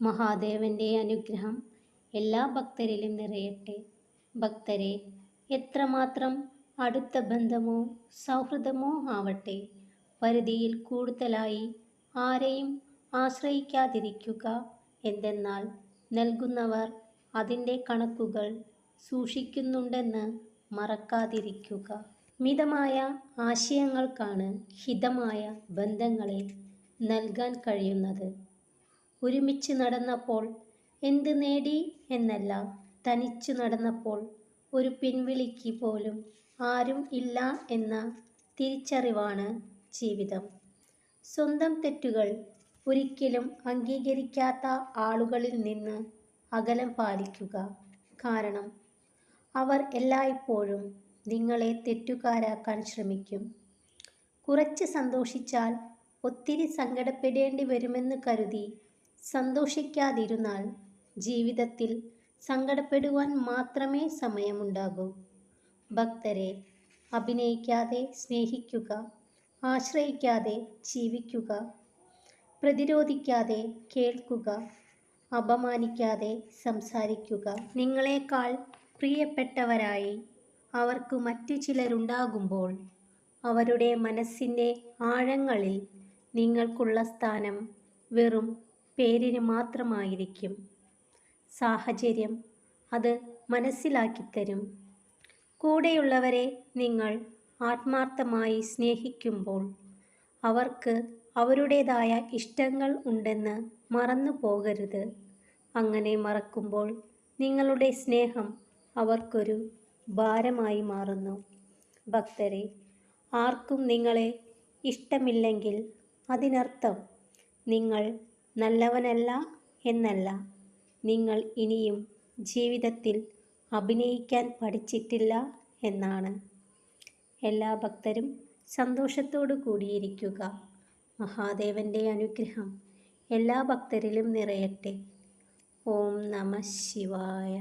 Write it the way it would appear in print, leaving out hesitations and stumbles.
മഹാദേവന്റെ അനുഗ്രഹം എല്ലാ ഭക്തരിലും നിറയട്ടെ. ഭക്തരെ, എത്രമാത്രം അടുത്ത ബന്ധമോ സൗഹൃദമോ ആവട്ടെ, പരിധിയിൽ കൂടുതലായി ആരെയും ആശ്രയിക്കാതിരിക്കുക. എന്തെന്നാൽ നൽകുന്നവർ അതിൻ്റെ കണക്കുകൾ സൂക്ഷിക്കുന്നുണ്ടെന്ന് മറക്കാതിരിക്കുക. മിതമായ ആശയങ്ങൾക്കാണ് ഹിതമായ ബന്ധങ്ങളെ നൽകാൻ കഴിയുന്നത്. ഒരുമിച്ച് നടന്നപ്പോൾ എന്ത് നേടി എന്നല്ല, തനിച്ചു നടന്നപ്പോൾ ഒരു പിൻവിളിക്ക് പോലും ആരും ഇല്ല എന്ന തിരിച്ചറിവാണ് ജീവിതം. സ്വന്തം തെറ്റുകൾ ഒരിക്കലും അംഗീകരിക്കാത്ത ആളുകളിൽ നിന്ന് അകലം പാലിക്കുക. കാരണം അവർ എല്ലായ്പ്പോഴും നിങ്ങളെ തെറ്റുകാരാക്കാൻ ശ്രമിക്കും. കുറച്ച് സന്തോഷിച്ചാൽ ഒത്തിരി സങ്കടപ്പെടേണ്ടി വരുമെന്ന് കരുതി സന്തോഷിക്കാതിരുന്നാൽ ജീവിതത്തിൽ സങ്കടപ്പെടുവാൻ മാത്രമേ സമയമുണ്ടാകൂ. ഭക്തരെ, അഭിനയിക്കാതെ സ്നേഹിക്കുക, ആശ്രയിക്കാതെ ജീവിക്കുക, പ്രതിരോധിക്കാതെ കേൾക്കുക, അപമാനിക്കാതെ സംസാരിക്കുക. നിങ്ങളെക്കാൾ പ്രിയപ്പെട്ടവരായി അവർക്ക് മറ്റു ചിലരുണ്ടാകുമ്പോൾ അവരുടെ മനസ്സിൻ്റെ ആഴങ്ങളിൽ നിങ്ങൾക്കുള്ള സ്ഥാനം വെറും പേരിന് മാത്രമായിരിക്കും. സാഹചര്യം അത് മനസ്സിലാക്കിത്തരും. കൂടെയുള്ളവരെ നിങ്ങൾ ആത്മാർത്ഥമായി സ്നേഹിക്കുമ്പോൾ അവർക്ക് അവരുടേതായ ഇഷ്ടങ്ങൾ ഉണ്ടെന്ന് മറന്നു പോകരുത്. അങ്ങനെ മറക്കുമ്പോൾ നിങ്ങളുടെ സ്നേഹം അവർക്കൊരു ഭാരമായി മാറുന്നു. ഭക്തരെ, ആർക്കും നിങ്ങളെ ഇഷ്ടമില്ലെങ്കിൽ അതിനർത്ഥം നിങ്ങൾ നല്ലവനല്ല എന്നല്ല, നിങ്ങൾ ഇനിയും ജീവിതത്തിൽ അഭിനയിക്കാൻ പഠിച്ചിട്ടില്ല എന്നാണ്. എല്ലാ ഭക്തരും സന്തോഷത്തോടു കൂടിയിരിക്കുക. മഹാദേവന്റെ അനുഗ്രഹം എല്ലാ ഭക്തരിലും നിറയട്ടെ. ഓം നമഃ ശിവായ.